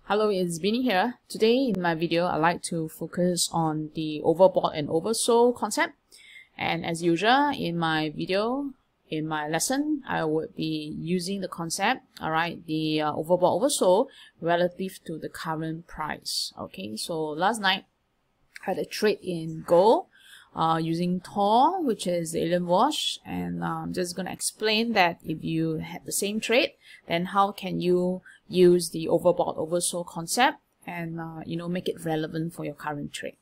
Hello, it's Beanie here. Today in my video, I'd like to focus on the overbought and oversold concept. And as usual, in my video, in my lesson, I would be using the concept, the overbought, oversold relative to the current price. Okay, so last night, I had a trade in gold using Tor, which is the alien wash, and I'm just going to explain that if you had the same trade, then how can you use the overbought oversold concept and make it relevant for your current trade.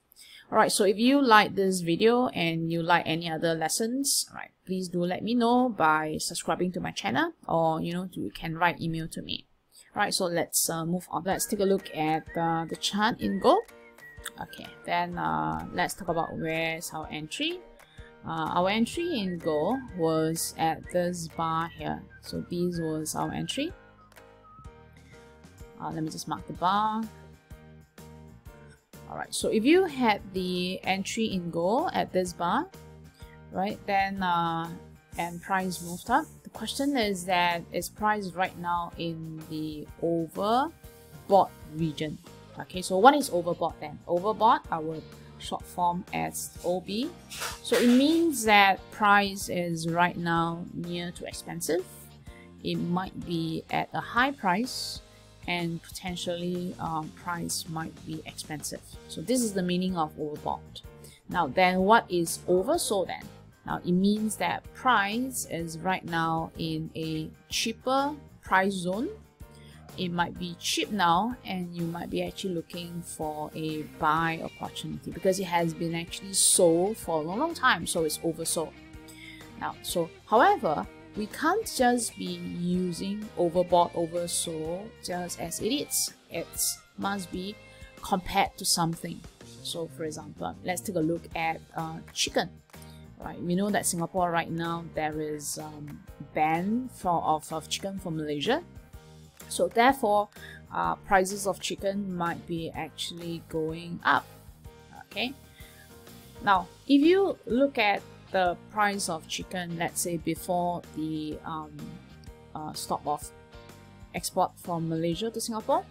Alright, so if you like this video and you like any other lessons, please do let me know by subscribing to my channel, or you can write email to me. Alright, so let's move on. Let's take a look at the chart in gold. Okay, then let's talk about where's our entry. Our entry in gold was at this bar here. So this was our entry. Let me just mark the bar. Alright, so if you had the entry in gold at this bar, right, then and price moved up, the question is that is price right now in the overbought region? Okay, so what is overbought then? Overbought, I would short form as OB. So it means that price is right now near to expensive. It might be at a high price, and potentially price might be expensive. So this is the meaning of overbought. Now then, what is oversold then? Now it means that price is right now in a cheaper price zone. It might be cheap now, and you might be actually looking for a buy opportunity because it has been actually sold for a long time, so it's oversold. Now, so however, we can't just be using overbought, oversold just as it is. It must be compared to something. So for example, let's take a look at chicken. Right, we know that Singapore right now there is ban of chicken from Malaysia. So therefore, prices of chicken might be actually going up. Okay. Now, if you look at the price of chicken, let's say before the stop of export from Malaysia to Singapore,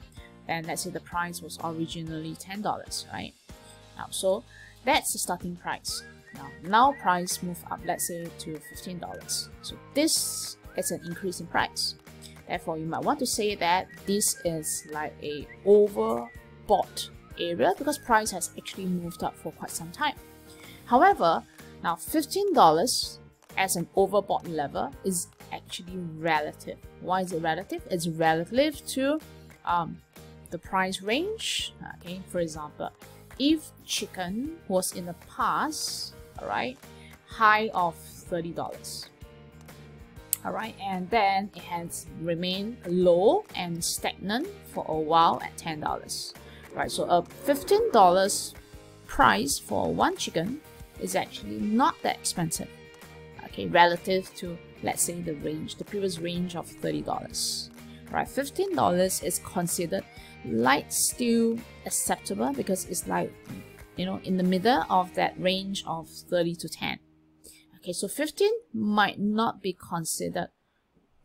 then let's say the price was originally $10, right? Now, so that's the starting price. Now price move up, let's say to $15. So this is an increase in price. Therefore, you might want to say that this is like a overbought area because price has actually moved up for quite some time. However, now $15 as an overbought level is actually relative. Why is it relative? It's relative to the price range. Okay, for example, if chicken was in the past, high of $30. Alright, and then it has remained low and stagnant for a while at $10. Right, so a $15 price for one chicken is actually not that expensive. Okay, relative to, let's say, the previous range of $30. Right, $15 is considered like still acceptable because it's like, in the middle of that range of 30 to 10. Okay, so 15 might not be considered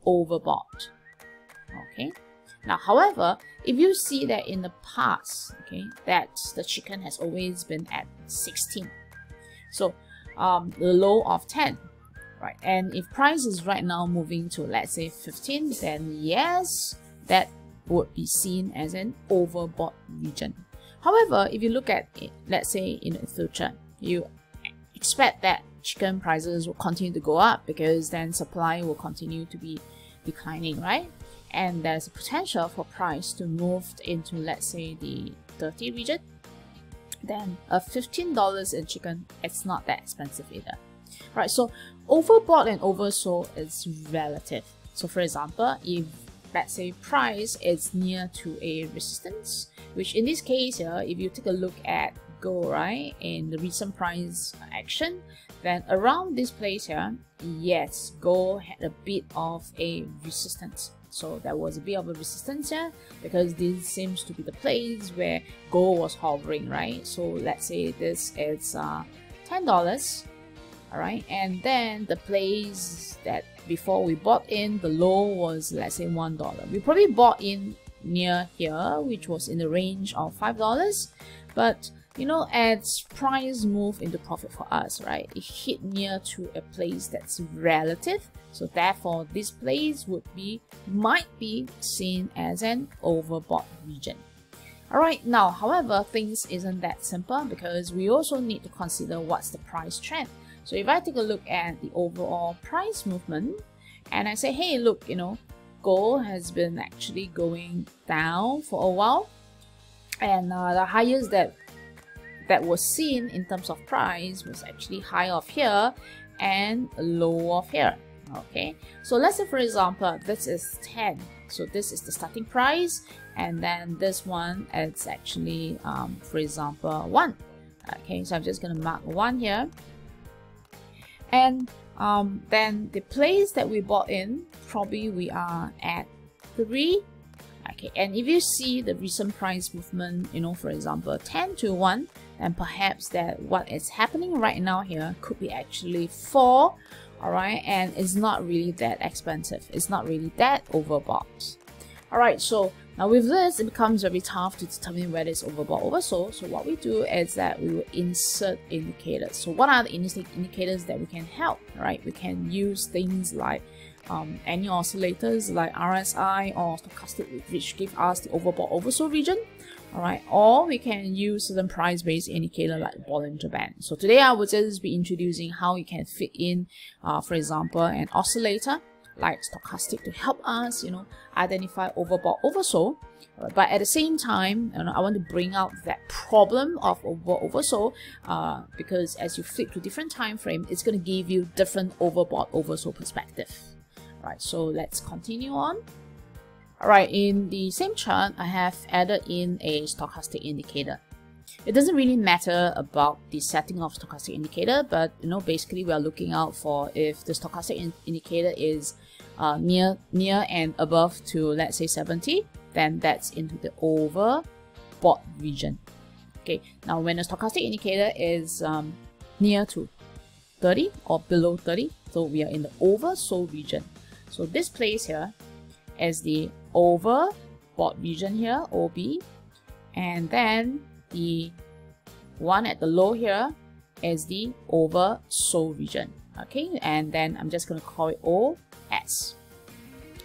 overbought. Okay. Now, however, if you see that in the past, that the chicken has always been at 16. So, the low of 10, right? And if price is right now moving to, let's say, 15, then yes, that would be seen as an overbought region. However, if you look at it, let's say in the future, you expect that chicken prices will continue to go up because then supply will continue to be declining, right? And there's a potential for price to move into, let's say, the 30 region. Then a $15 in chicken, it's not that expensive either. Right, so overbought and oversold is relative. So for example, if let's say price is near to a resistance, which in this case here, if you take a look at gold, right, in the recent price action, then around this place here, yes, gold had a bit of a resistance. So there was a bit of a resistance here because this seems to be the place where gold was hovering, right? So let's say this is $10, all right, and then the place that before we bought in, the low was, let's say, $1. We probably bought in near here, which was in the range of $5, but you know, as price move into profit for us, right, it hit near to a place that's relative, so therefore this place might be seen as an overbought region. Alright, now however, things isn't that simple, because we also need to consider what's the price trend. So if I take a look at the overall price movement and I say, hey, look, you know, gold has been actually going down for a while, and the highest that was seen in terms of price was actually high of here and low of here. Okay, so let's say for example this is 10, so this is the starting price, and then this one is actually for example 1. Okay, so I'm just going to mark 1 here, and then the place that we bought in, probably we are at 3. Okay, and if you see the recent price movement, you know, for example 10 to 1, and perhaps that what is happening right now here could be actually 4. Alright, and it's not really that expensive, it's not really that overbought. Alright, so now with this, it becomes very tough to determine whether it's overbought or oversold. So what we do is that we will insert indicators. So what are the indicators that we can help? Right, we can use things like annual oscillators like RSI or stochastic, which give us the overbought oversold region. Alright, or we can use certain price-based indicator like Bollinger Band. So today I will just be introducing how you can fit in, for example, an oscillator like stochastic to help us, you know, identify overbought oversold. But at the same time, you know, I want to bring out that problem of overbought oversold, because as you flip to different time frame, it's going to give you different overbought oversold perspective. Right, so let's continue on. Alright, in the same chart, I have added in a stochastic indicator. It doesn't really matter about the setting of stochastic indicator, but you know, basically we are looking out for if the stochastic indicator is near and above to, let's say, 70, then that's into the overbought region. Okay, now when the stochastic indicator is near to 30 or below 30, so we are in the oversold region. So this place here is the overbought region here, OB, and then the one at the low here is the oversold region. Okay, and then I'm just going to call it OS.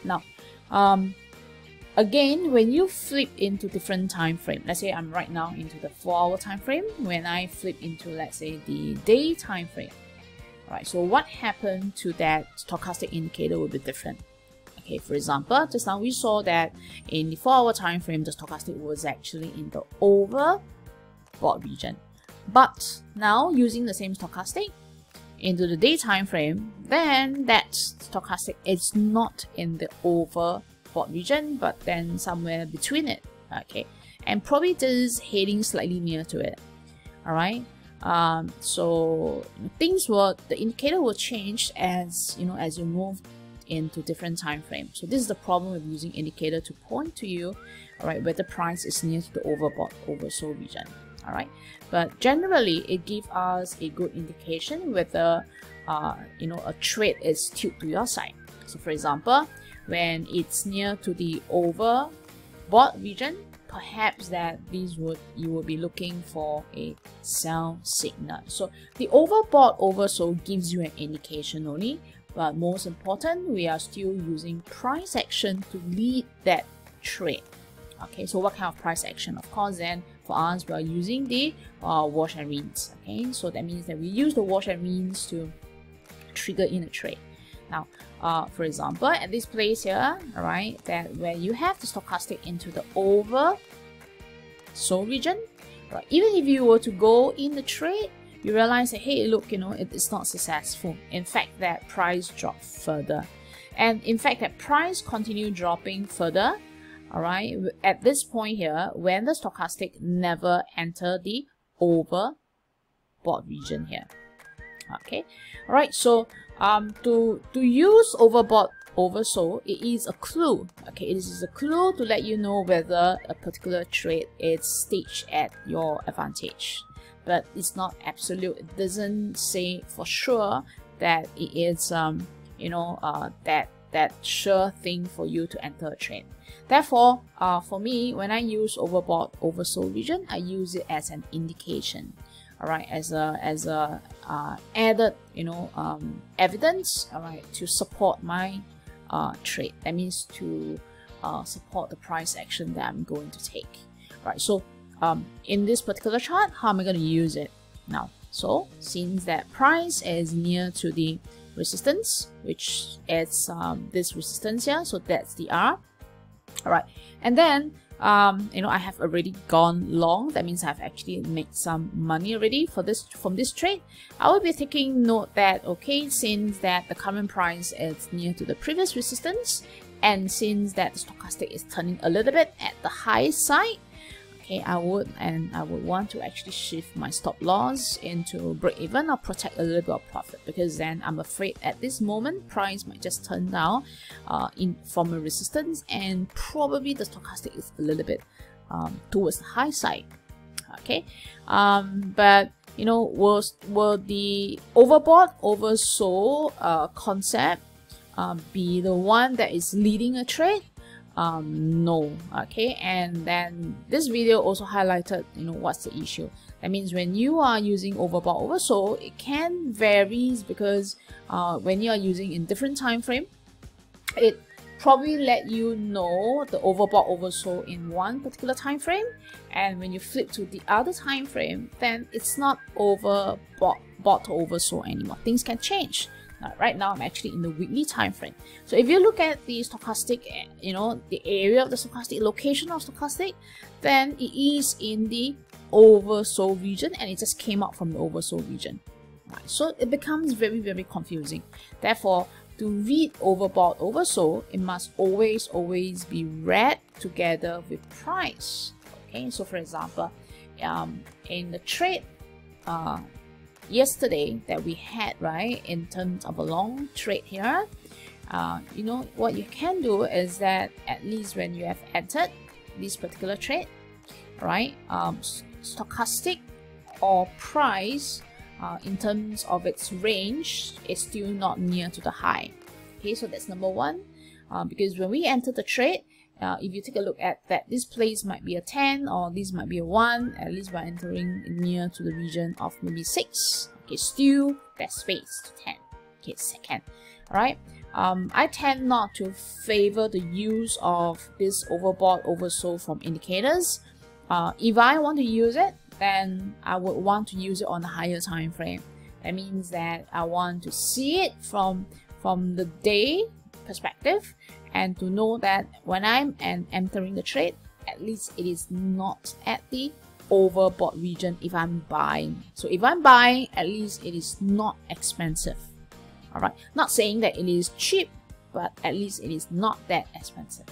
Now, again, when you flip into different time frame, let's say I'm right now into the 4-hour time frame. When I flip into, let's say, the day time frame, right? So what happened to that stochastic indicator will be different. Okay, for example, just now we saw that in the 4-hour time frame, the stochastic was actually in the overbought region. But now using the same stochastic into the day time frame, then that stochastic is not in the overbought region, but then somewhere between it. Okay, and probably just heading slightly near to it. All right. So the indicator will change as you know, as you move into different time frames. So this is the problem with using indicator to point to you, all right, where the price is near to the overbought oversold region. All right, but generally it gives us a good indication whether you know, a trade is tilted to your side. So for example, when it's near to the overbought region, perhaps that you will be looking for a sell signal. So the overbought oversold gives you an indication only, but most important, we are still using price action to lead that trade. Okay, so what kind of price action? Of course, then for us, we are using the wash and rinse. Okay, so that means that we use the wash and rinse to trigger in a trade. Now, for example, at this place here, all right, that where you have the stochastic into the oversold region, right? Even if you were to go in the trade, you realize that, hey, look, you know, it's not successful. In fact, that price dropped further, and in fact, that price continued dropping further. All right, at this point here, when the stochastic never enter the overbought region here. Okay, all right, so to use overbought oversold, it is a clue. Okay, it is a clue to let you know whether a particular trade is staged at your advantage, but it's not absolute. It doesn't say for sure that it is you know, that that sure thing for you to enter a trade. Therefore, for me, when I use overbought, oversold region, I use it as an indication, all right, as a added, evidence, all right, to support my trade. That means to support the price action that I'm going to take, right? So in this particular chart, how am I going to use it now? So since that price is near to the resistance, which is this resistance here, so that's the R. All right, and then I have already gone long. That means I've actually made some money already for this from this trade. I will be taking note that, okay, since that the current price is near to the previous resistance, and since that the stochastic is turning a little bit at the high side, okay, I would want to actually shift my stop loss into break even or protect a little bit of profit, because then I'm afraid at this moment price might just turn down from a resistance, and probably the stochastic is a little bit towards the high side. Okay, but will the overbought, oversold concept be the one that is leading a trade? No. Okay, and then this video also highlighted what's the issue. That means when you are using overbought, oversold, it can vary, because when you are using in different time frame, it probably let you know the overbought, oversold in one particular time frame, and when you flip to the other time frame, then it's not overbought or oversold anymore. Things can change. Right now I'm actually in the weekly time frame. So if you look at the stochastic, the area of the stochastic, location of stochastic, then it is in the oversold region, and it just came up from the oversold region. Right, so it becomes very, very confusing. Therefore, to read overbought, oversold, it must always be read together with price. Okay, so for example, in the trade yesterday that we had, right, in terms of a long trade here, what you can do is that at least when you have entered this particular trade, right, stochastic or price in terms of its range is still not near to the high. Okay, so that's number one, because when we enter the trade, if you take a look at that, this place might be a 10 or this might be a 1, at least we're entering near to the region of maybe 6. Okay, still there's space to 10. Okay, second. Alright, I tend not to favor the use of this overbought, oversold from indicators. If I want to use it, then I would want to use it on a higher time frame. That means that I want to see it from the day perspective, and to know that when I'm entering the trade, at least it is not at the overbought region if I'm buying. So if I'm buying, at least it is not expensive. Alright, not saying that it is cheap, but at least it is not that expensive.